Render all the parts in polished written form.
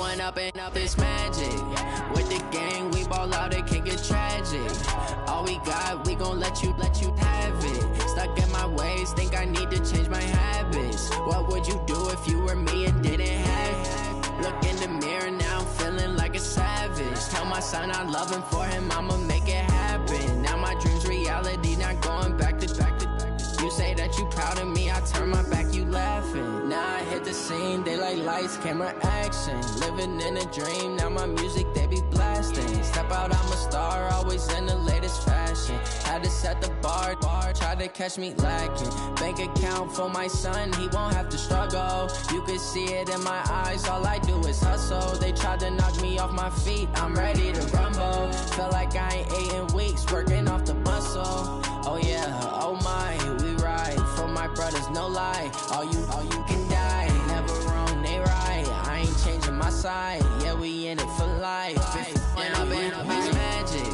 One up and up is magic. With the gang, we ball out, it can get tragic. All we got, we gon' let you have it. Stuck in my ways, think I need to change my habits. What would you do if you were me and didn't have it? Look in the mirror now, I'm feeling like a savage. Tell my son I love him, for him I'ma make it happen. Now my dream's reality, not going back to. You say that you proud of me, I turn my back, you laughing. Now I hit the scene, they like lights, camera, action. Living in a dream, now my music, they be blasting. Step out, I'm a star, always in the latest fashion. Had to set the bar, try to catch me lacking. Bank account for my son, he won't have to struggle. You can see it in my eyes, all I do is hustle. They tried to knock me off my feet, I'm ready to rumble. Feel like I ain't ate in weeks, working off the muscle. Oh yeah, oh my, we ride for my brothers, no lie. All you can die, never wrong, they right. I ain't changing my side, yeah, we in it for life. When up and up is magic.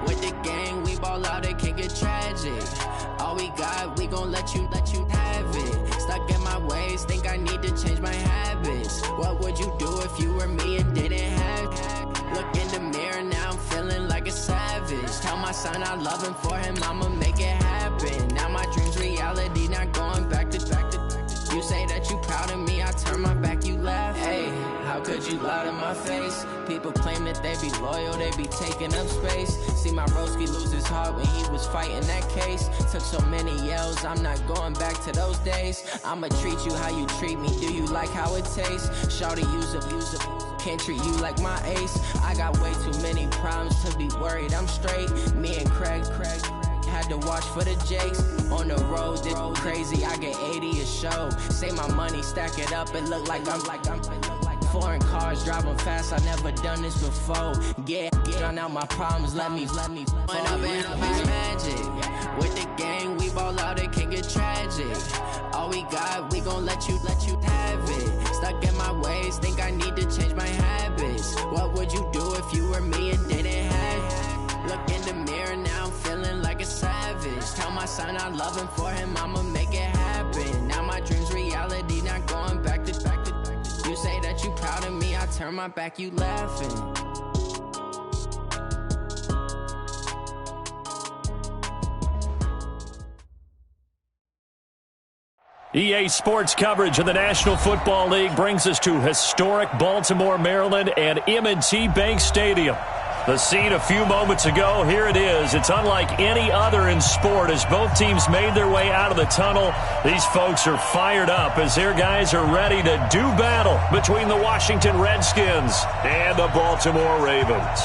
With the gang, we ball out, it can get tragic. All we got, we gon' let you have it. Stuck in my ways, think I need to change my habits. What would you do if you were me and didn't have it? Look in the mirror now, I'm feeling like a savage. Tell my son I love him, for him I'ma make it happen. Now my dream's reality, not going back to. You say that you proud of me, I turn my back, you laugh. Hey, how could you lie to my face? People claim that they be loyal, they be taking up space. See my broski lose his heart when he was fighting that case. Took so many yells, I'm not going back to those days. I'ma treat you how you treat me, do you like how it tastes? Shawty, use up, can't treat you like my ace. I got way too many problems to be worried, I'm straight. Me and Craig had to watch for the Jakes. On the road, did crazy, I get 80 a show. Say my money, stack it up, it look like I'm foreign cars, driving fast, I never done this before. Get drown out my problems, let me When up and up is magic. With the gang, we ball out, it can get tragic. All we got, we gon' let you have it. Stuck in my ways, think I need to change my habits. What would you do if you were me and didn't have it? Look in the mirror now, I'm feeling like a savage. Tell my son I love him, for him I'ma make it happen. Now my dream's reality, not going back to. You say that you proud of me, I turn my back, you laughing. EA Sports coverage of the National Football League brings us to historic Baltimore, Maryland, and M&T Bank Stadium. The scene a few moments ago, here it is. It's unlike any other in sport as both teams made their way out of the tunnel. These folks are fired up as their guys are ready to do battle between the Washington Redskins and the Baltimore Ravens.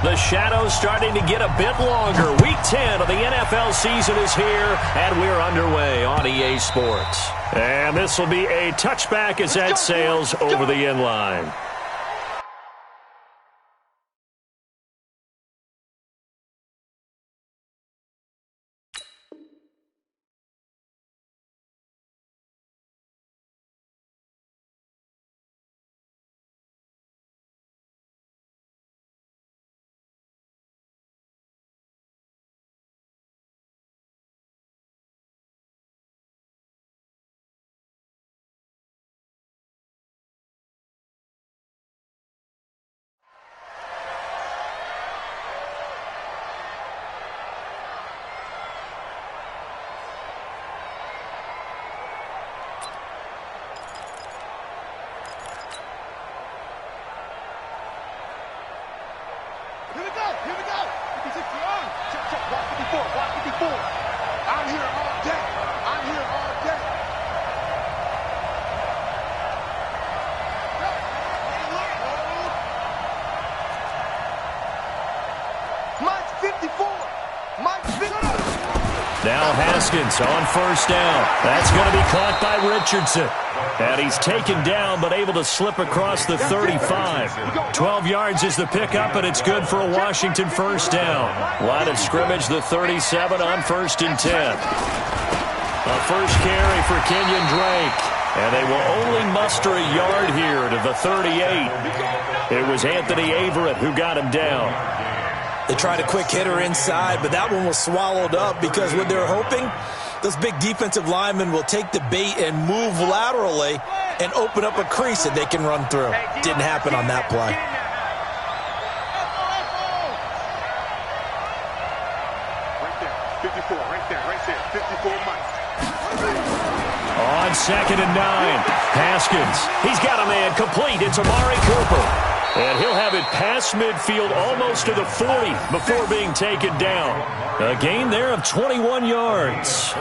The shadow's starting to get a bit longer. Week 10 of the NFL season is here, and we're underway on EA Sports. And this will be a touchback as that sails over the end line. Now Haskins on first down. That's going to be caught by Richardson. And he's taken down but able to slip across the 35. 12 yards is the pickup, and it's good for a Washington first down. Line of scrimmage, the 37 on 1st and 10. A first carry for Kenyon Drake. And they will only muster a yard here to the 38. It was Anthony Averett who got him down. They tried a quick hitter inside, but that one was swallowed up because what they're hoping Those big defensive linemen will take the bait and move laterally and open up a crease that they can run through. Didn't happen on that play. On 2nd and 9, Haskins. He's got a man complete. It's Amari Cooper. And he'll have it past midfield almost to the 40 before being taken down. A gain there of 21 yards.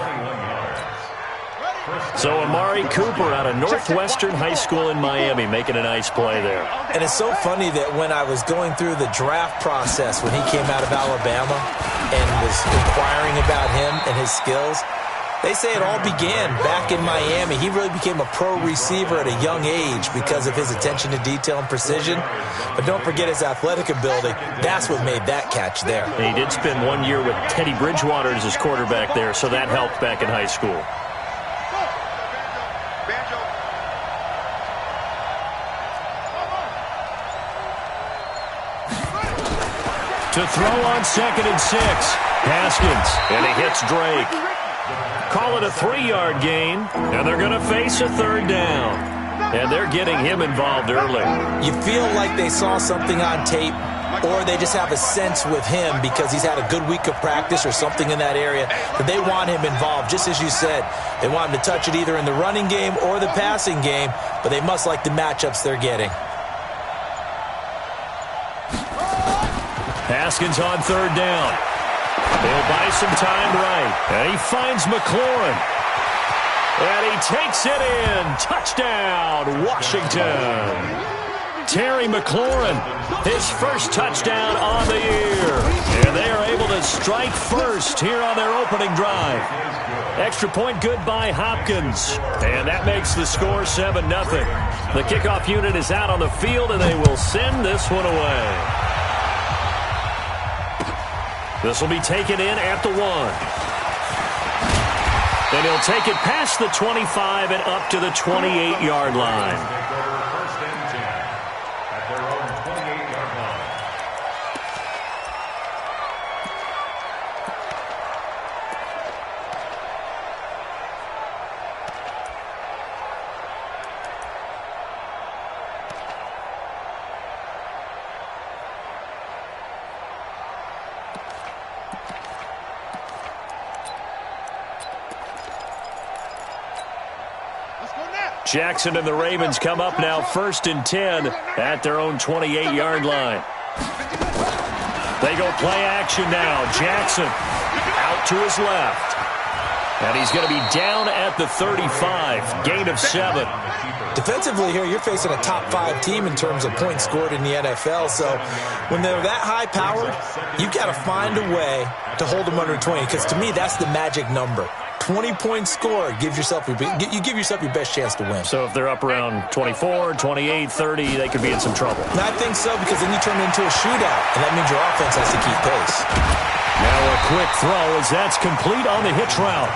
So Amari Cooper out of Northwestern High School in Miami making a nice play there. And it's so funny that when I was going through the draft process when he came out of Alabama and was inquiring about him and his skills, they say it all began back in Miami. He really became a pro receiver at a young age because of his attention to detail and precision. But don't forget his athletic ability. That's what made that catch there. He did spend 1 year with Teddy Bridgewater as his quarterback there, so that helped back in high school. To throw on 2nd and 6, Haskins, and he hits Drake. Call it a 3-yard gain, and they're going to face a 3rd down. And they're getting him involved early. You feel like they saw something on tape, or they just have a sense with him because he's had a good week of practice or something in that area that they want him involved. Just as you said, they want him to touch it either in the running game or the passing game, but they must like the matchups they're getting. Haskins on 3rd down. He'll buy some time right. And he finds McLaurin. And he takes it in. Touchdown, Washington. Terry McLaurin, his first touchdown on the year. And they are able to strike first here on their opening drive. Extra point good by Hopkins. And that makes the score 7-0. The kickoff unit is out on the field, and they will send this one away. This will be taken in at the 1. Then he'll take it past the 25 and up to the 28-yard line. Jackson and the Ravens come up now 1st and 10 at their own 28-yard line. They go play action now. Jackson out to his left. And he's going to be down at the 35. Gain of 7. Defensively here, you're facing a top 5 team in terms of points scored in the NFL. So when they're that high-powered, you've got to find a way to hold them under 20. Because to me, that's the magic number. 20 points scored, you give yourself your best chance to win. So if they're up around 24, 28, 30, they could be in some trouble. And I think so, because then you turn it into a shootout, and that means your offense has to keep pace. Now a quick throw as that's complete on the hitch route.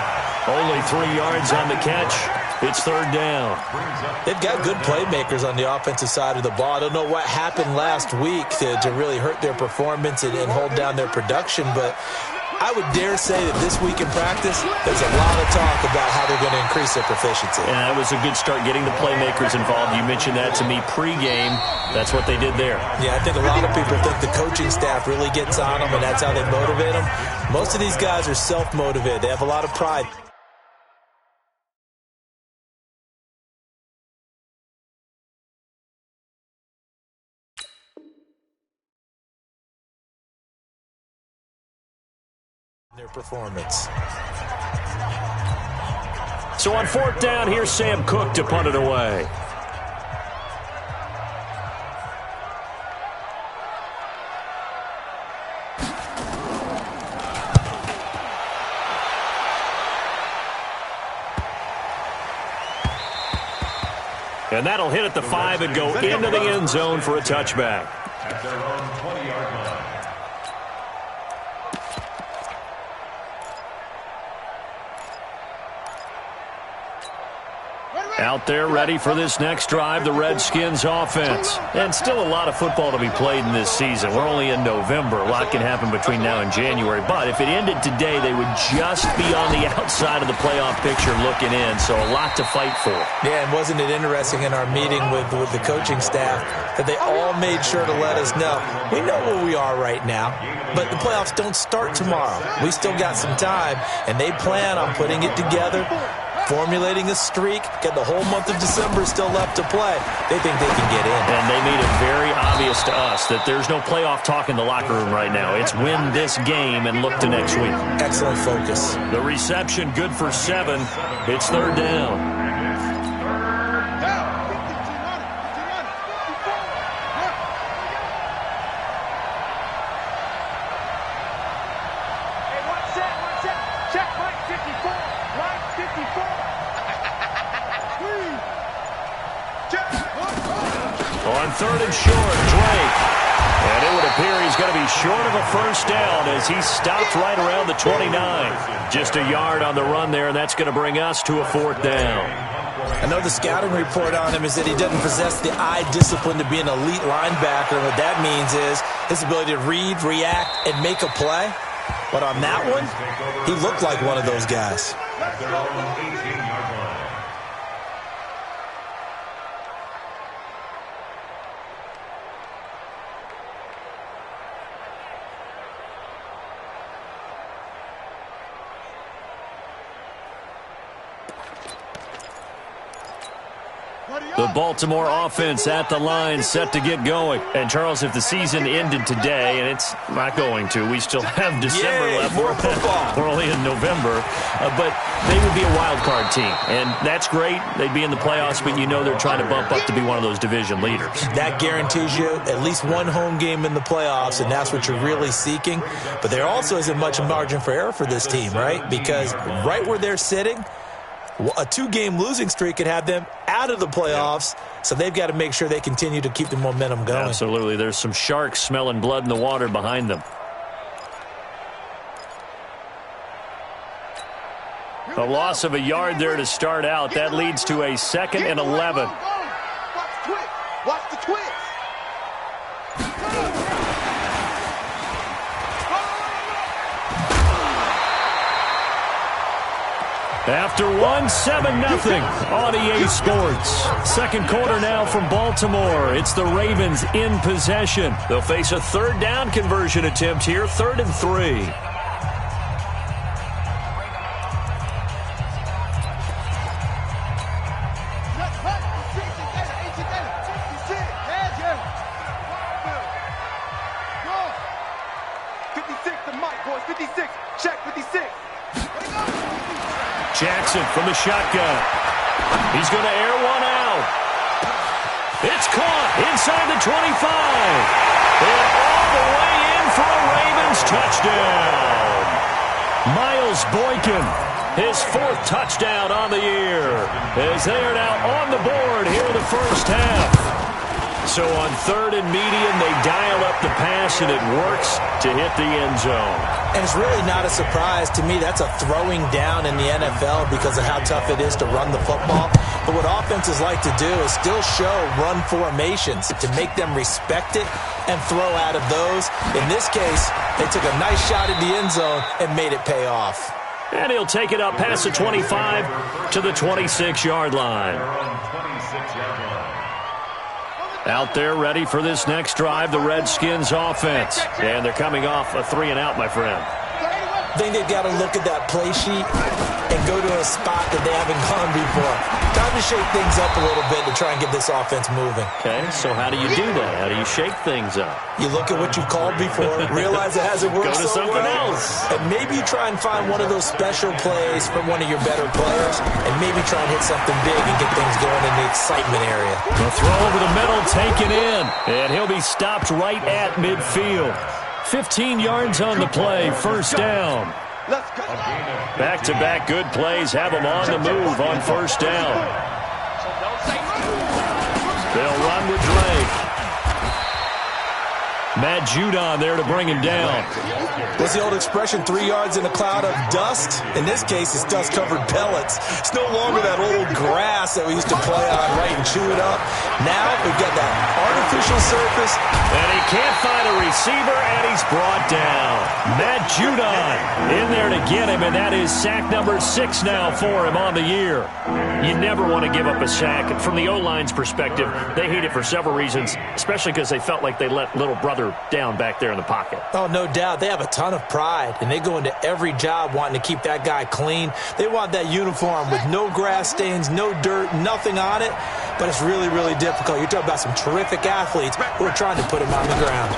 Only 3 yards on the catch. It's 3rd down. They've got good playmakers on the offensive side of the ball. I don't know what happened last week to really hurt their performance and hold down their production, but I would dare say that this week in practice, there's a lot of talk about how they're going to increase their proficiency. And that was a good start, getting the playmakers involved. You mentioned that to me pregame. That's what they did there. Yeah, I think a lot of people think the coaching staff really gets on them, and that's how they motivate them. Most of these guys are self-motivated. They have a lot of pride. Their performance. So on 4th down, here's Sam Cook to punt it away. And that'll hit at the 5 and go into the end zone for a touchback. At their own 20-yard line. Out there ready for this next drive, the Redskins offense. And still a lot of football to be played in this season. We're only in November. A lot can happen between now and January. But if it ended today, they would just be on the outside of the playoff picture looking in. So a lot to fight for. Yeah, and wasn't it interesting in our meeting with the coaching staff that they all made sure to let us know, we know where we are right now, but the playoffs don't start tomorrow. We still got some time, and they plan on putting it together, formulating a streak, get the whole month of December still left to play. They think they can get in. And they made it very obvious to us that there's no playoff talk in the locker room right now. It's win this game and look to next week. Excellent focus. The reception good for 7. It's third down. On third and short, Drake. And it would appear he's going to be short of a first down as he stopped right around the 29. Just a yard on the run there, and that's going to bring us to a fourth down. I know the scouting report on him is that he doesn't possess the eye discipline to be an elite linebacker. And what that means is his ability to read, react, and make a play. But on that one, he looked like one of those guys. The Baltimore offense at the line, set to get going. And, Charles, if the season ended today, and it's not going to, we still have December left. More football. We're only in November. But they would be a wild card team. And that's great. They'd be in the playoffs, but you know they're trying to bump up to be one of those division leaders. That guarantees you at least one home game in the playoffs, and that's what you're really seeking. But there also isn't much margin for error for this team, right? Because right where they're sitting, a 2-game losing streak could have them out of the playoffs, so they've got to make sure they continue to keep the momentum going. Absolutely. There's some sharks smelling blood in the water behind them. A loss of a yard there to start out. That leads to a 2nd and 11. Watch the twist. After 7-0 on EA Sports. Second quarter now from Baltimore. It's the Ravens in possession. They'll face a third down conversion attempt here, 3rd and 3. Jackson from the shotgun. He's going to air one out. It's caught inside the 25. And all the way in for a Ravens touchdown. Miles Boykin, his 4th touchdown on the year, as they are now on the board here in the first half. So on 3rd and medium, they dial up the pass, and it works to hit the end zone. And it's really not a surprise to me. That's a throwing down in the NFL because of how tough it is to run the football. But what offenses like to do is still show run formations to make them respect it and throw out of those. In this case, they took a nice shot at the end zone and made it pay off. And he'll take it up past the 25 to the 26-yard line. Out there ready for this next drive, the Redskins offense. And they're coming off a 3-and-out, my friend. I think they've got to look at that play sheet and go to a spot that they haven't gone before. Time to shake things up a little bit to try and get this offense moving. Okay, so how do you do that? How do you shake things up? You look at what you called before, realize it hasn't worked so well. Go to something else. And maybe you try and find one of those special plays from one of your better players, and maybe try and hit something big and get things going in the excitement area. The throw over the middle, taken in, and he'll be stopped right at midfield. 15 yards on the play, first down. Back-to-back good plays have them on the move on first down. They'll run with Drake. Matt Judon there to bring him down. What's the old expression, 3 yards in a cloud of dust? In this case, it's dust-covered pellets. It's no longer that old grass that we used to play on, right, and chew it up. Now we've got that artificial surface. And he can't find a receiver, and he's brought down. Matt Judon in there to get him, and that is sack number 6 now for him on the year. You never want to give up a sack. And from the O-line's perspective, they hate it for several reasons, especially because they felt like they let little brother down back there in the pocket. Oh, no doubt. They have a ton of pride, and they go into every job wanting to keep that guy clean. They want that uniform with no grass stains, no dirt, nothing on it. But it's really, really difficult. You're talking about some terrific athletes who are trying to put him on the ground.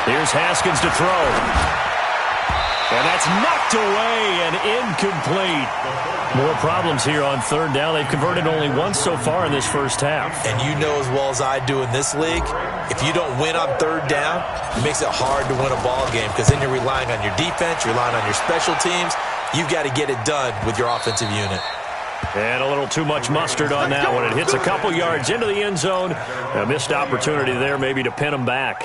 Here's Haskins to throw. And that's knocked away and incomplete. More problems here on third down. They've converted only once so far in this first half. And you know as well as I do in this league, if you don't win on third down, it makes it hard to win a ball game because then you're relying on your defense, you're relying on your special teams. You've got to get it done with your offensive unit. And a little too much mustard on that one. It hits a couple yards into the end zone. A missed opportunity there maybe to pin them back.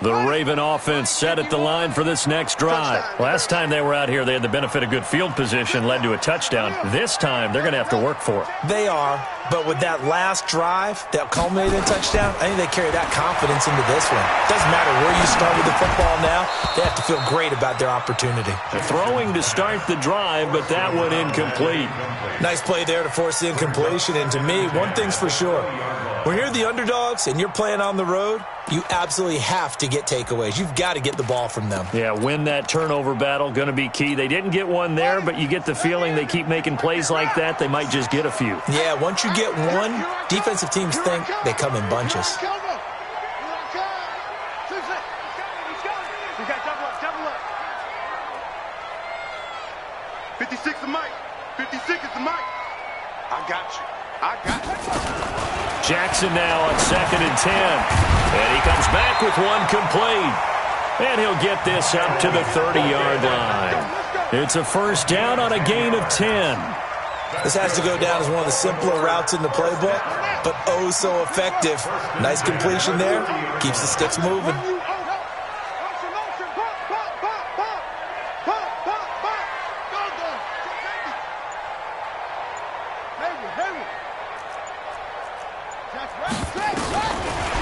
The Raven offense set at the line for this next drive. Last time they were out here, they had the benefit of good field position, led to a touchdown. This time, they're going to have to work for it. They are, but with that last drive that culminated in a touchdown, I think they carry that confidence into this one. Doesn't matter where you start with the football now, they have to feel great about their opportunity. Throwing to start the drive, but that one incomplete. Nice play there to force the incompletion, and to me, one thing's for sure. When you're the underdogs and you're playing on the road, you absolutely have to get takeaways. You've got to get the ball from them. Yeah, win that turnover battle, going to be key. They didn't get one there, but you get the feeling they keep making plays like that, they might just get a few. Yeah, once you get one, defensive teams think they come in bunches. Jackson now on 2nd and 10. And he comes back with one complete. And he'll get this up to the 30-yard line. It's a first down on a gain of 10. This has to go down as one of the simpler routes in the playbook, but oh so effective. Nice completion there. Keeps the sticks moving.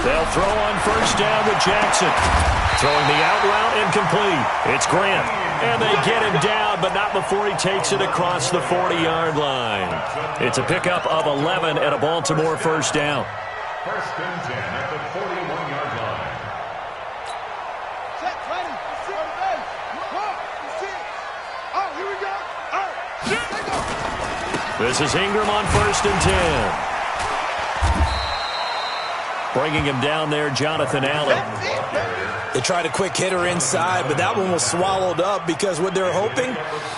They'll throw on first down with Jackson. Throwing the out route incomplete. It's Grant. And they get him down, but not before he takes it across the 40-yard line. It's a pickup of 11 at a Baltimore first down. First and 10 at the 41-yard line. This is Ingram on first and 10. Bringing him down there, Jonathan Allen. They tried a quick hitter inside, but that one was swallowed up because what they're hoping,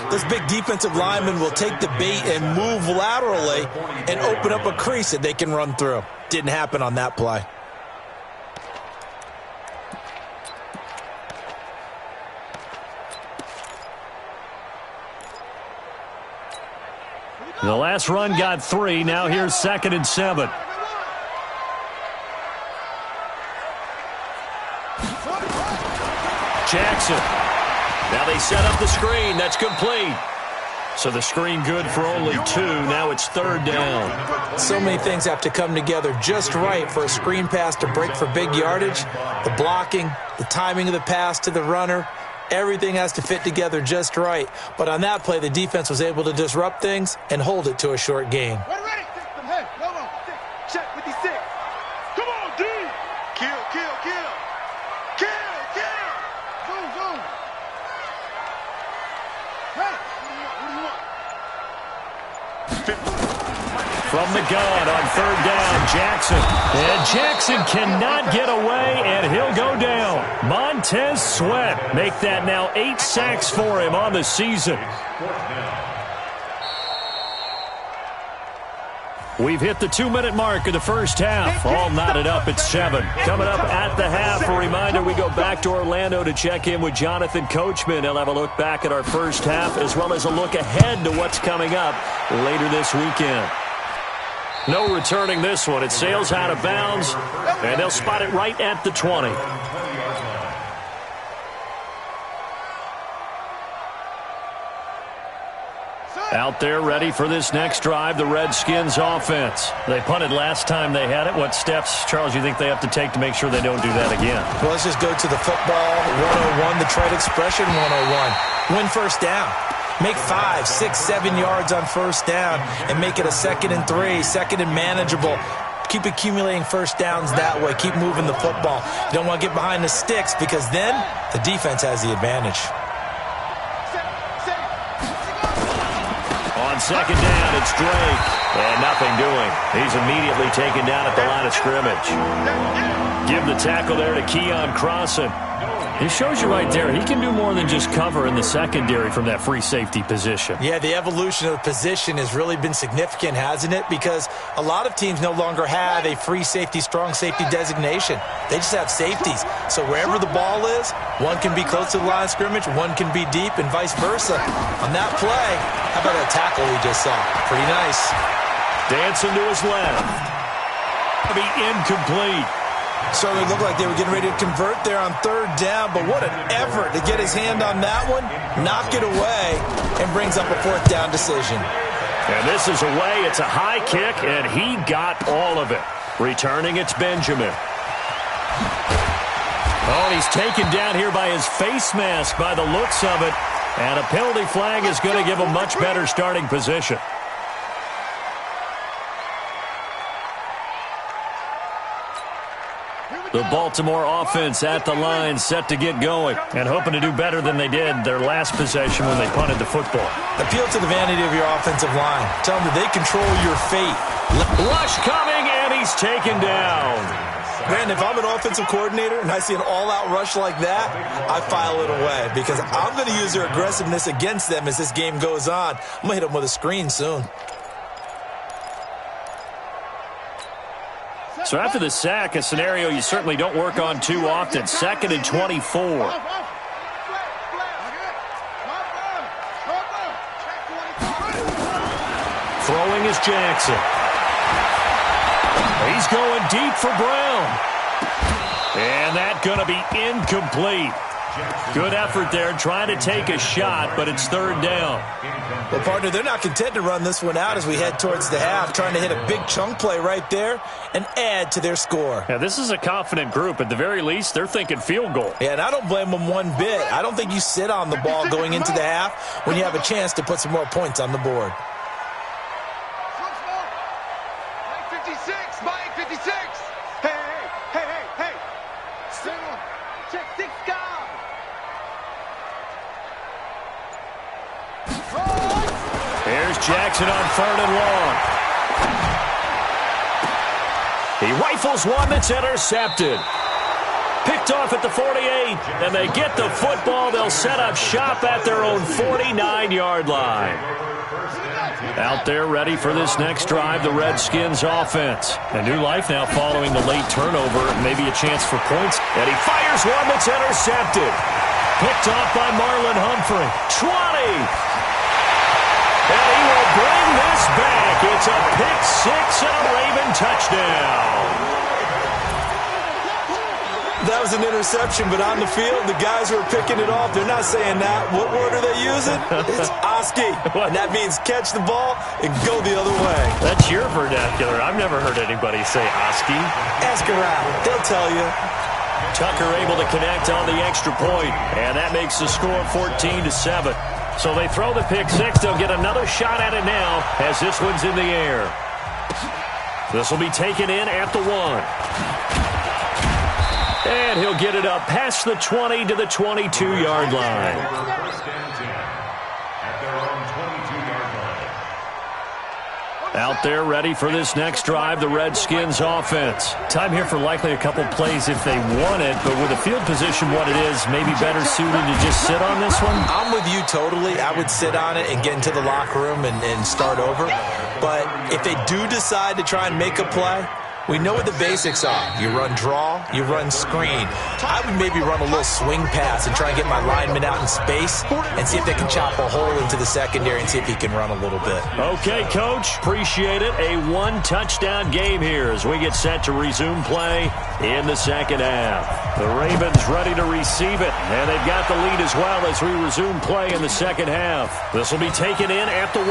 this big defensive lineman will take the bait and move laterally and open up a crease that they can run through. Didn't happen on that play. The last run got 3. Now here's 2nd and 7. Jackson. Now they set up the screen. That's complete. So the screen good for only 2. Now it's 3rd down. So many things have to come together just right for a screen pass to break for big yardage. The blocking, the timing of the pass to the runner, everything has to fit together just right. But on that play, the defense was able to disrupt things and hold it to a short gain. From the gun on 3rd down, Jackson. And Jackson cannot get away, and he'll go down. Montez Sweat make that now 8 sacks for him on the season. We've hit the 2-minute mark of the first half. All knotted up at 7. Coming up at the half, a reminder we go back to Orlando to check in with Jonathan Coachman. He'll have a look back at our first half as well as a look ahead to what's coming up later this weekend. No returning this one. It sails out of bounds, and they'll spot it right at the 20. Out there ready for this next drive, the Redskins offense. They punted last time they had it. What steps, Charles, you think they have to take to make sure they don't do that again? Well, let's just go to the football 101, the trade expression 101. Win first down. Make 5, 6, 7 yards on first down and make it a 2nd and 3, 2nd and manageable. Keep accumulating first downs that way. Keep moving the football. You don't want to get behind the sticks because then the defense has the advantage. On second down, it's Drake. And nothing doing. He's immediately taken down at the line of scrimmage. Give the tackle there to Keon Crossan. He shows you right there, he can do more than just cover in the secondary from that free safety position. Yeah, the evolution of the position has really been significant, hasn't it? Because a lot of teams no longer have a free safety, strong safety designation. They just have safeties. So wherever the ball is, one can be close to the line of scrimmage, one can be deep, and vice versa. On that play, how about that tackle we just saw? Pretty nice. Dancing to his left. To be incomplete. Certainly looked like they were getting ready to convert there on third down, but what an effort to get his hand on that one, knock it away, and brings up a fourth down decision. And this is away. It's a high kick, and he got all of it. Returning, it's Benjamin. Oh, he's taken down here by his face mask by the looks of it, and a penalty flag is going to give him much better starting position. The Baltimore offense at the line, set to get going, and hoping to do better than they did their last possession when they punted the football. Appeal to the vanity of your offensive line. Tell them that they control your fate. Rush coming, and he's taken down. Man, if I'm an offensive coordinator and I see an all-out rush like that, I file it away because I'm going to use their aggressiveness against them as this game goes on. I'm going to hit them with a screen soon. So after the sack, a scenario you certainly don't work on too often. 2nd and 24. Throwing is Jackson. He's going deep for Brown. And that's going to be incomplete. Good effort there, trying to take a shot, but it's third down. Well, partner, they're not content to run this one out as we head towards the half, trying to hit a big chunk play right there and add to their score. Yeah, this is a confident group. At the very least, they're thinking field goal. Yeah, and I don't blame them one bit. I don't think you sit on the ball going into the half when you have a chance to put some more points on the board. Jackson on 3rd and long. He rifles one that's intercepted. Picked off at the 48, and they get the football. They'll set up shop at their own 49-yard line. Out there ready for this next drive, the Redskins offense. A new life now following the late turnover, maybe a chance for points. And he fires one that's intercepted. Picked off by Marlon Humphrey. 20. And he will bring this back. It's a pick-6 and a Raven touchdown. That was an interception, but on the field, the guys who are picking it off, they're not saying that. What word are they using? It's Oski. And that means catch the ball and go the other way. That's your vernacular. I've never heard anybody say Oski. Ask around. They'll tell you. Tucker able to connect on the extra point, and that makes the score 14-7. So they throw the pick-6. They'll get another shot at it now as this one's in the air. This will be taken in at the 1. And he'll get it up past the 20 to the 22-yard line. Out there ready for this next drive, the Redskins offense. Time here for likely a couple plays if they want it, but with the field position what it is, maybe better suited to just sit on this one? I'm with you totally. I would sit on it and get into the locker room and start over. But if they do decide to try and make a play, We know what the basics are. You run draw, you run screen. I would maybe run a little swing pass and try and get my lineman out in space and see if they can chop a hole into the secondary and see if he can run a little bit. Okay, Coach. Appreciate it. A one-touchdown game here as we get set to resume play in the second half. The Ravens ready to receive it, and they've got the lead as well as we resume play in the second half. This will be taken in at the 1.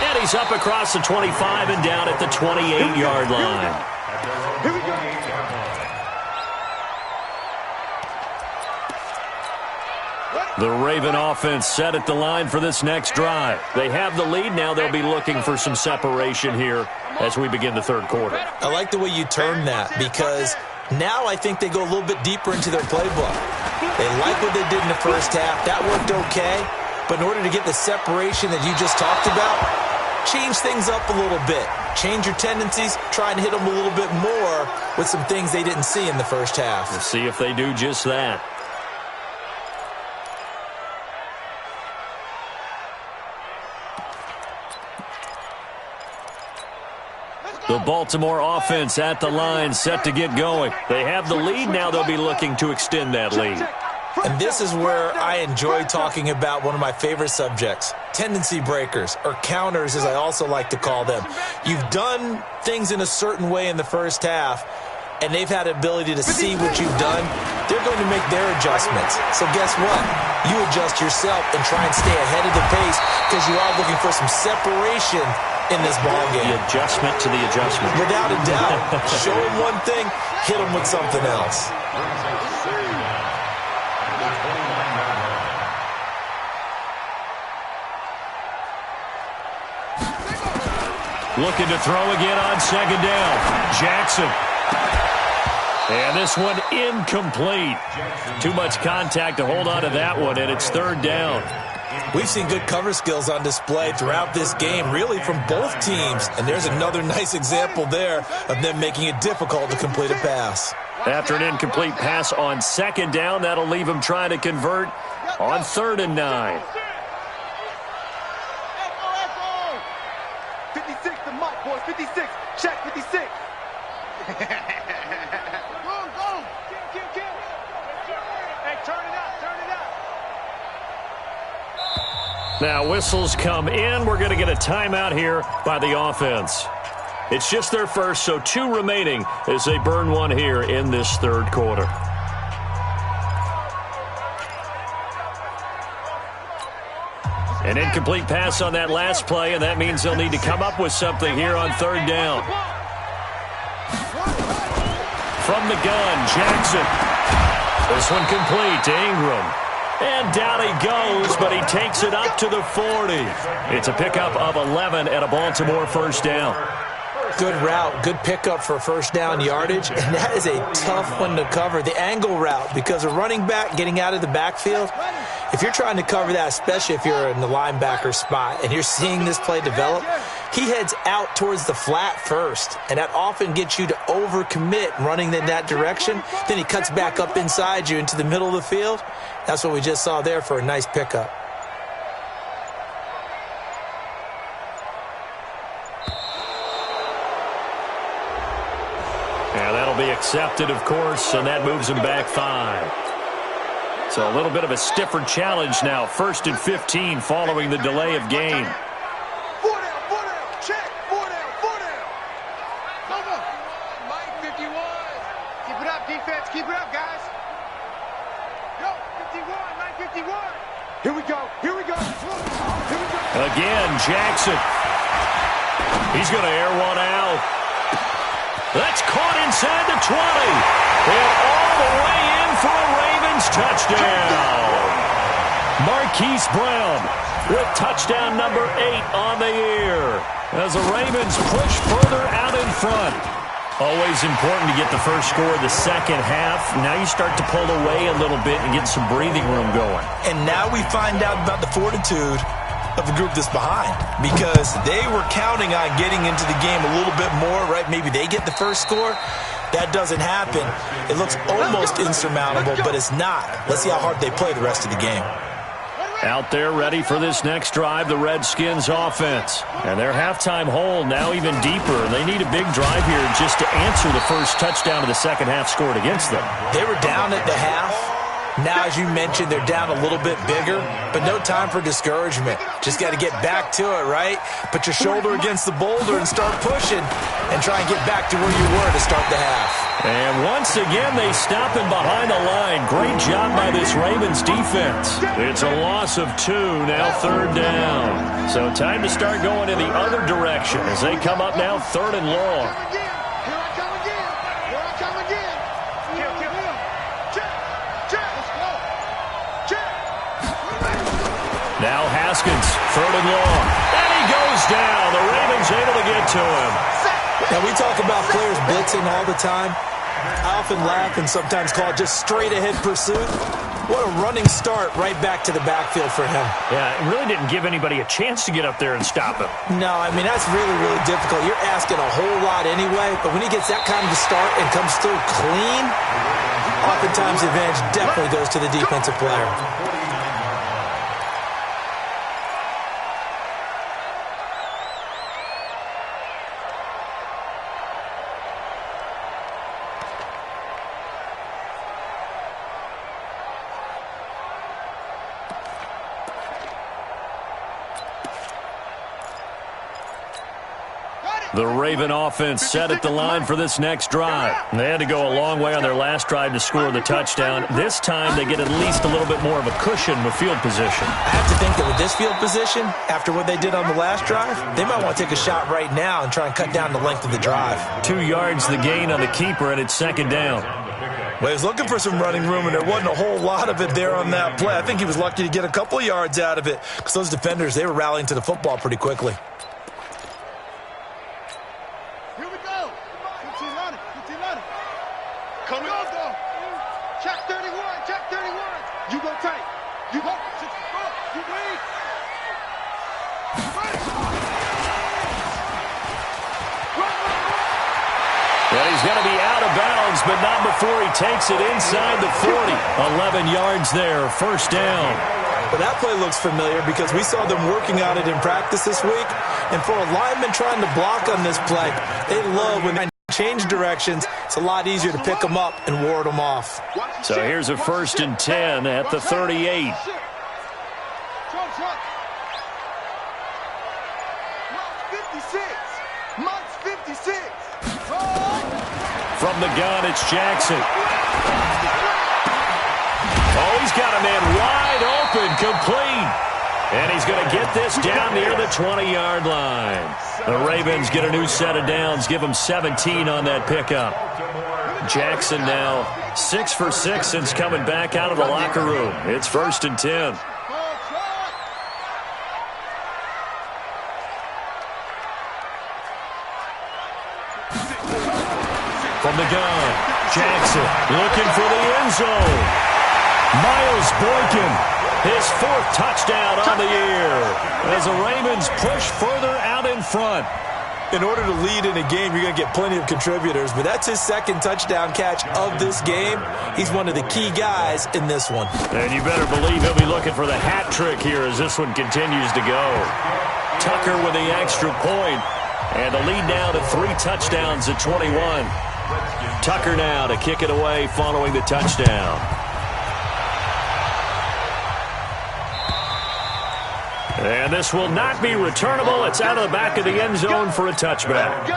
And he's up across the 25 and down at the 28-yard line. Here we go. The Raven offense set at the line for this next drive. They have the lead. Now they'll be looking for some separation here as we begin the third quarter. I like the way you term that because now I think they go a little bit deeper into their playbook. They like what they did in the first half. That worked okay. But in order to get the separation that you just talked about, change things up a little bit. Change your tendencies. Try and hit them a little bit more with some things they didn't see in the first half. We'll see if they do just that. The Baltimore offense at the line set to get going. They have the lead. Now they'll be looking to extend that lead. And this is where I enjoy talking about one of my favorite subjects, tendency breakers, or counters as I also like to call them. You've done things in a certain way in the first half, and they've had the ability to see what you've done. They're going to make their adjustments. So guess what? You adjust yourself and try and stay ahead of the pace because you are looking for some separation in this ballgame. The adjustment to the adjustment. Without a doubt. Show them one thing, hit them with something else. Looking to throw again on second down. Jackson. And this one incomplete. Too much contact to hold on to that one, and it's third down. We've seen good cover skills on display throughout this game, really from both teams. And there's another nice example there of them making it difficult to complete a pass. After an incomplete pass on second down, that'll leave him trying to convert on 3rd and 9. 56, the mic, boys. 56. Check 56. Go. Kill. Hey, turn it up. Now whistles come in. We're going to get a timeout here by the offense. It's just their first, so 2 remaining as they burn one here in this third quarter. An incomplete pass on that last play, and that means they'll need to come up with something here on 3rd down. From the gun, Jackson. This one complete to Ingram. And down he goes, but he takes it up to the 40. It's a pickup of 11 and a Baltimore first down. Good route, good pickup for first down yardage, and that is a tough one to cover. The angle route, because a running back getting out of the backfield, if you're trying to cover that, especially if you're in the linebacker spot and you're seeing this play develop, he heads out towards the flat first, and that often gets you to overcommit running in that direction. Then he cuts back up inside you into the middle of the field. That's what we just saw there for a nice pickup. Yeah, that'll be accepted, of course, and that moves him back 5. So a little bit of a stiffer challenge now. 1st and 15 following the delay of game. 4 down. Check. 4 down. Come on. Mike 51. Keep it up, defense. Keep it up, guys. Go. 51. Mike 51. Here we go. Again, Jackson. He's going to air one out. That's caught inside the 20. And all the way in for a Ravens touchdown. Marquise Brown with touchdown number 8 on the year as the Ravens push further out in front. Always important to get the first score of the second half. Now you start to pull away a little bit and get some breathing room going. And now we find out about the fortitude of the group that's behind, because they were counting on getting into the game a little bit more, right? Maybe they get the first score. That doesn't happen. It looks almost insurmountable, but it's not. Let's see how hard they play the rest of the game. Out there ready for this next drive, the Redskins offense. And their halftime hole now even deeper. They need a big drive here just to answer the first touchdown of the second half scored against them. They were down at the half. Now, as you mentioned, they're down a little bit bigger, but no time for discouragement. Just got to get back to it, right? Put your shoulder against the boulder and start pushing and try and get back to where you were to start the half. And once again, they stop him behind the line. Great job by this Ravens defense. It's a loss of 2, now 3rd down. So time to start going in the other direction as they come up now 3rd and long. Now Haskins, 3rd and long. And he goes down. The Ravens able to get to him. Now, we talk about players blitzing all the time. I often laugh and sometimes call it just straight-ahead pursuit. What a running start right back to the backfield for him. Yeah, it really didn't give anybody a chance to get up there and stop him. No, I mean, that's really, really difficult. You're asking a whole lot anyway, but when he gets that kind of a start and comes through clean, oftentimes the advantage definitely goes to the defensive player. The Raven offense set at the line for this next drive. They had to go a long way on their last drive to score the touchdown. This time they get at least a little bit more of a cushion with field position. I have to think that with this field position, after what they did on the last drive, they might want to take a shot right now and try and cut down the length of the drive. 2 yards the gain on the keeper, and it's 2nd down. Well, he was looking for some running room, and there wasn't a whole lot of it there on that play. I think he was lucky to get a couple of yards out of it because those defenders, they were rallying to the football pretty quickly. And he's going to be out of bounds, but not before he takes it inside the 40. 11 yards there, 1st down. But that play looks familiar because we saw them working on it in practice this week. And for a lineman trying to block on this play, they love when they change directions. It's a lot easier to pick them up and ward them off. So here's a 1st and 10 at the 38. From the gun, it's Jackson. Oh, he's got a man wide open, complete. And he's going to get this down near the 20-yard line. The Ravens get a new set of downs, give them 17 on that pickup. Jackson now 6 for 6 since coming back out of the locker room. It's 1st and 10. From the gun, Jackson looking for the end zone. Miles Boykin, his 4th touchdown on the year as the Ravens push further out in front. In order to lead in a game, you're going to get plenty of contributors, but that's his 2nd touchdown catch of this game. He's one of the key guys in this one. And you better believe he'll be looking for the hat trick here as this one continues to go. Tucker with the extra point, and the lead now to 3 touchdowns at 21. Tucker now to kick it away following the touchdown. And this will not be returnable. It's out of the back of the end zone for a touchback.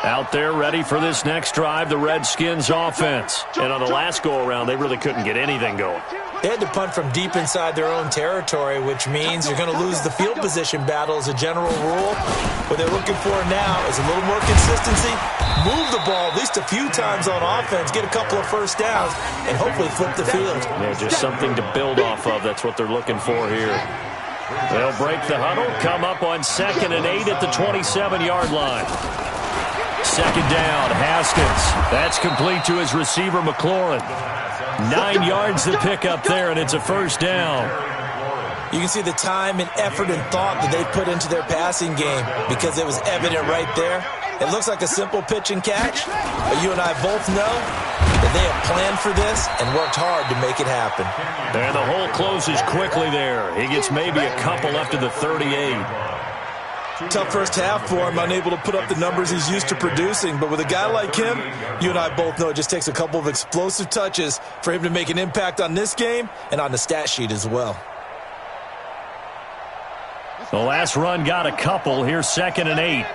Out there ready for this next drive, the Redskins offense. And on the last go-around, they really couldn't get anything going. They had to punt from deep inside their own territory, which means you're going to lose the field position battle as a general rule. What they're looking for now is a little more consistency, move the ball at least a few times on offense, get a couple of 1st downs, and hopefully flip the field. Yeah, just something to build off of. That's what they're looking for here. They'll break the huddle, come up on 2nd and 8 at the 27-yard line. 2nd down, Haskins. That's complete to his receiver, McLaurin. 9 yards to pick up there, and it's a 1st down. You can see the time and effort and thought that they put into their passing game because it was evident right there. It looks like a simple pitch and catch, but you and I both know that Well, they have planned for this and worked hard to make it happen. And the hole closes quickly there. He gets maybe a couple up to the 38. Tough first half for him, unable to put up the numbers he's used to producing. But with a guy like him, you and I both know it just takes a couple of explosive touches for him to make an impact on this game and on the stat sheet as well. The last run got a couple. Here's 2nd and 8.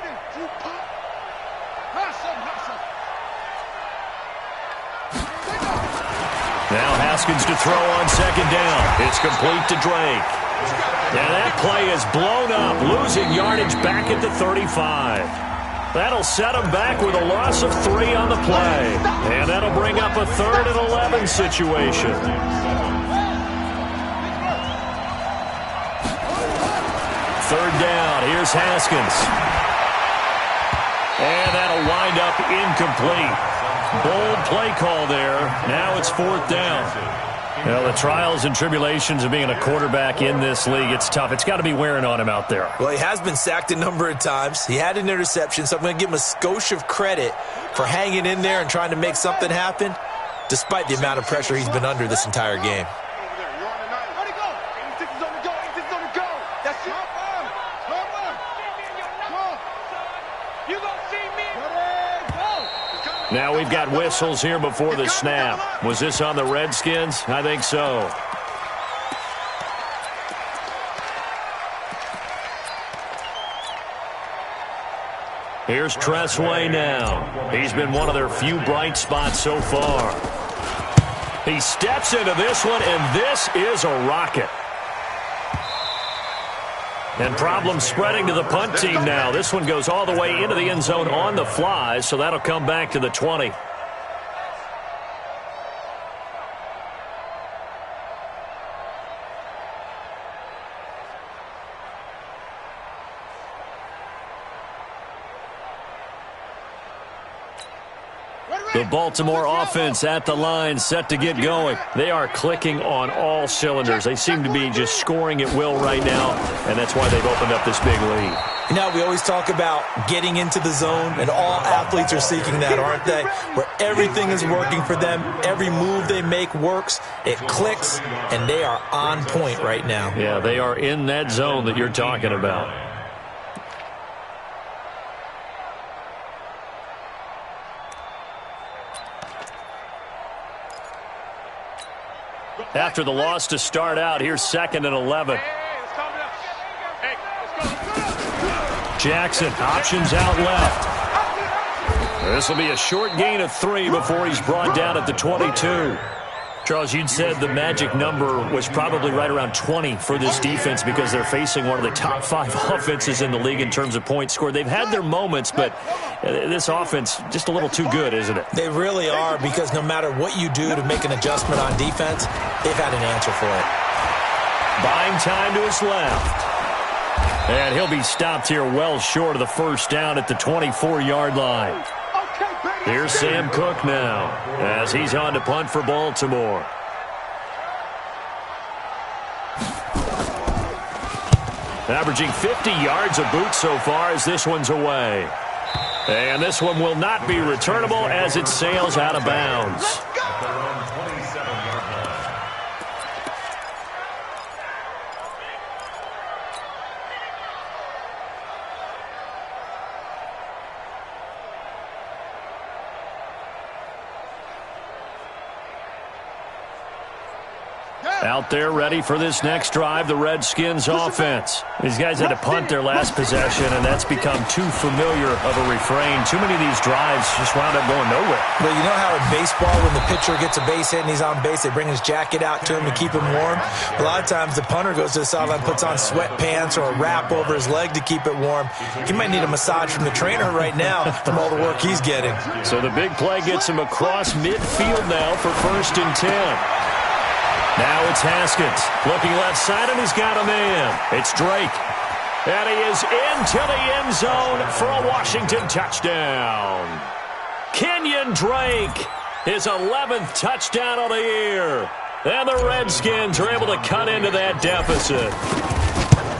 Now Haskins to throw on 2nd down. It's complete to Drake. And that play is blown up, losing yardage back at the 35. That'll set him back with a loss of 3 on the play. And that'll bring up a 3rd and 11 situation. 3rd down. Here's Haskins. And that'll wind up incomplete. Bold play call there. Now it's 4th down. Well, the trials and tribulations of being a quarterback in this league, it's tough. It's got to be wearing on him out there. Well, he has been sacked a number of times. He had an interception, so I'm going to give him a skosh of credit for hanging in there and trying to make something happen, despite the amount of pressure he's been under this entire game. Now we've got whistles here before the snap. Was this on the Redskins? I think so. Here's Tressway now. He's been one of their few bright spots so far. He steps into this one, and this is a rocket. And problems spreading to the punt team now. This one goes all the way into the end zone on the fly, so that'll come back to the 20. The Baltimore offense at the line, set to get going. They are clicking on all cylinders. They seem to be just scoring at will right now, and that's why they've opened up this big lead. You know, we always talk about getting into the zone, and all athletes are seeking that, aren't they? Where everything is working for them, every move they make works, it clicks, and they are on point right now. Yeah, they are in that zone that you're talking about. After the loss to start out, here's 2nd and 11. Jackson, options out left. This will be a short gain of 3 before he's brought down at the 22. Charles, you'd said the magic number was probably right around 20 for this defense because they're facing one of the top 5 offenses in the league in terms of points scored. They've had their moments, but this offense just a little too good, isn't it? They really are, because no matter what you do to make an adjustment on defense, they've had an answer for it. Buying time to his left. And he'll be stopped here well short of the 1st down at the 24-yard line. Here's Sam Cook now as he's on to punt for Baltimore. Averaging 50 yards a boot so far as this one's away. And this one will not be returnable as it sails out of bounds. Out there ready for this next drive, the Redskins offense. These guys had to punt their last possession, and that's become too familiar of a refrain. Too many of these drives just wound up going nowhere. Well, you know how in baseball, when the pitcher gets a base hit and he's on base, they bring his jacket out to him to keep him warm? A lot of times the punter goes to the sideline, puts on sweatpants or a wrap over his leg to keep it warm. He might need a massage from the trainer right now from all the work he's getting. So the big play gets him across midfield now for 1st and 10. Now it's Haskins. Looking left side, and he's got a man. It's Drake. And he is into the end zone for a Washington touchdown. Kenyon Drake, his 11th touchdown of the year. And the Redskins are able to cut into that deficit.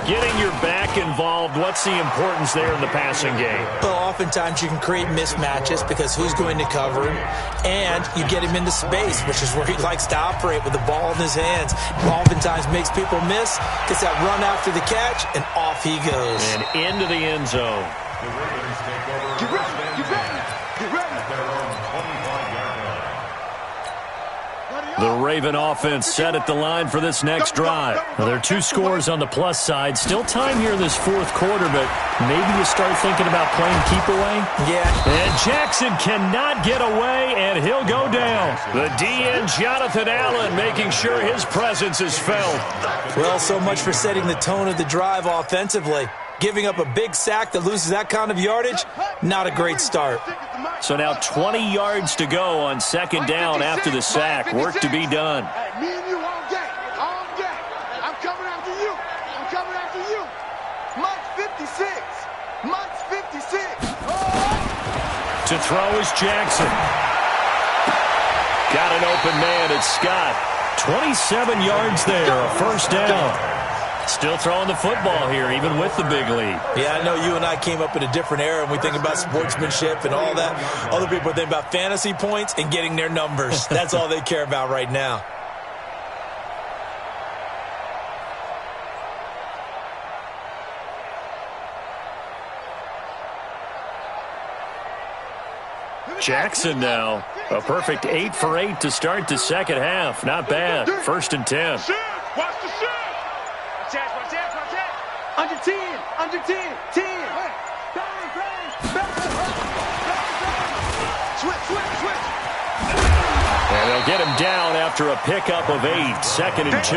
Getting your back involved, what's the importance there in the passing game? Well, oftentimes you can create mismatches because who's going to cover him, and you get him into space, which is where he likes to operate with the ball in his hands. Oftentimes makes people miss, gets that run after the catch, and off he goes. And into the end zone. The Ravens take over. Get ready, get ready, get ready. At their own 25-yard line. The Raven offense set at the line for this next drive. Now, there are 2 scores on the plus side. Still time here in this fourth quarter, but maybe you start thinking about playing keep away? Yeah. And Jackson cannot get away, and he'll go down. The DN, Jonathan Allen, making sure his presence is felt. Well, so much for setting the tone of the drive offensively. Giving up a big sack that loses that kind of yardage, not a great start. So now 20 yards to go on second down after the sack. Work to be done. Hey, me and you all day, all day. I'm coming after you. I'm coming after you. Mike's 56. Mike's 56. To throw is Jackson. Got an open man. It's Scott. 27 yards there, a first down. Still throwing the football here, even with the big lead. Yeah, I know you and I came up in a different era, and we think about sportsmanship and all that. Other people think about fantasy points and getting their numbers. That's all they care about right now. Jackson now, a perfect 8 for 8 to start the second half. Not bad. 1st and 10. Watch the shot. Watch that. Under 10. 10. Bang. Switch. And they'll get him down after a pickup of 8. 2nd and 2.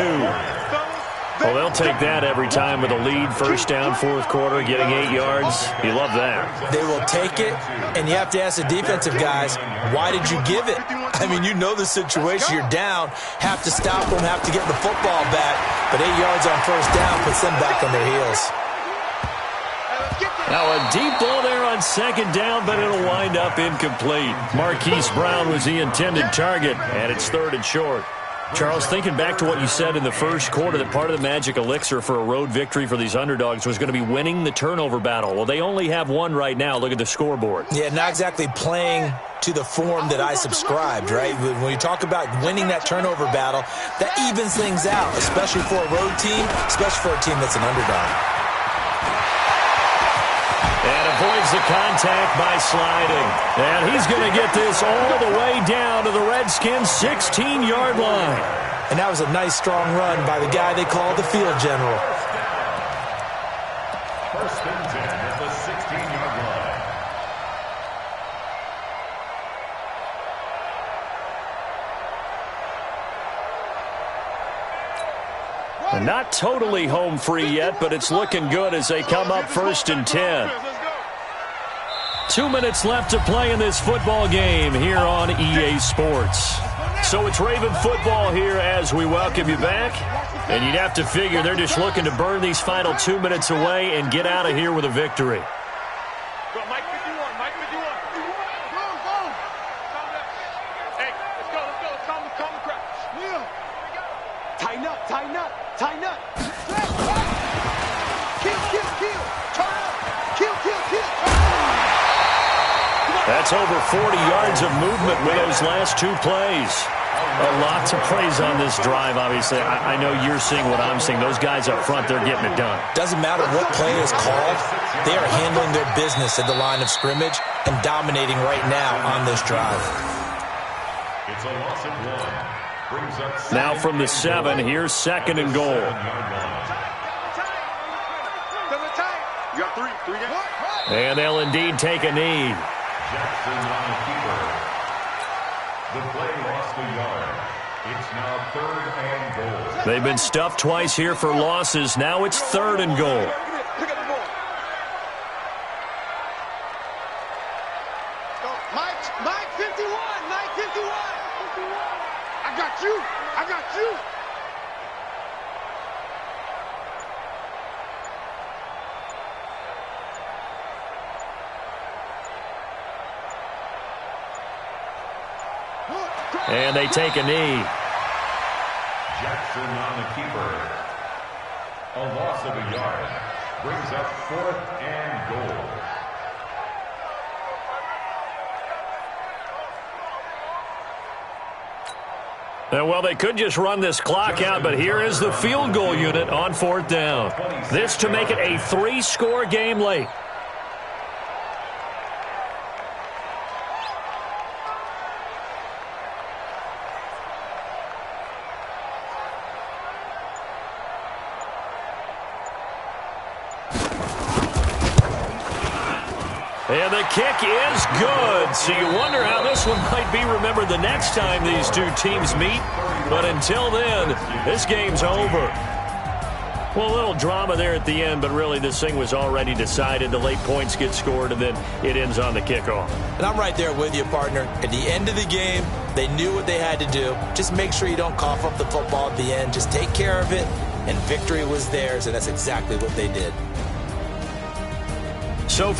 Well, they'll take that every time with a lead. First down, fourth quarter, getting 8 yards. You love that. They will take it, and you have to ask the defensive guys, why did you give it? I mean, you know the situation. You're down, have to stop them, have to get the football back. But 8 yards on first down puts them back on their heels. Now a deep ball there on second down, but it'll wind up incomplete. Marquise Brown was the intended target, and it's 3rd and short. Charles, thinking back to what you said in the first quarter, that part of the magic elixir for a road victory for these underdogs was going to be winning the turnover battle. Well, they only have one right now. Look at the scoreboard. Yeah, not exactly playing to the form that I subscribed, right? When you talk about winning that turnover battle, that evens things out, especially for a road team, especially for a team that's an underdog. And avoids the contact by sliding. And he's going to get this all the way down to the Redskins' 16-yard line. And that was a nice, strong run by the guy they call the field general. 1st and 10 at the 16-yard line. And not totally home free yet, but it's looking good as they come up 1st and 10. 2 minutes left to play in this football game here on EA Sports. So it's Raven football here as we welcome you back. And you'd have to figure they're just looking to burn these final 2 minutes away and get out of here with a victory. Go, Mike 51. Hey, let's go. Let's calm the crowd. Will. Tighten up. Kill. Turn up. Kill. That's over 40 yards of movement with those last 2 plays. A lot to praise on this drive, obviously. I know you're seeing what I'm seeing. Those guys up front, they're getting it done. Doesn't matter what play is called. They are handling their business at the line of scrimmage and dominating right now on this drive. It's a loss of 1. Brings up Now from the 7, here's 2nd and goal. You got 3 down. And they'll indeed take a knee. Jackson on the keeper. The play lost a yard. It's now 3rd and goal. They've been stuffed twice here for losses. Now it's 3rd and goal. Pick up the ball. Go, Mike 51. I got you. And they take a knee. Jackson on the keeper. A loss of a yard brings up 4th and goal. Well, they could just run this clock out, but here is the field goal unit on 4th down. This to make it a 3-score game late. And the kick is good. So you wonder how this one might be remembered the next time these two teams meet. But until then, this game's over. Well, a little drama there at the end, but really this thing was already decided. The late points get scored, and then it ends on the kickoff. And I'm right there with you, partner. At the end of the game, they knew what they had to do. Just make sure you don't cough up the football at the end. Just take care of it, and victory was theirs, and that's exactly what they did. So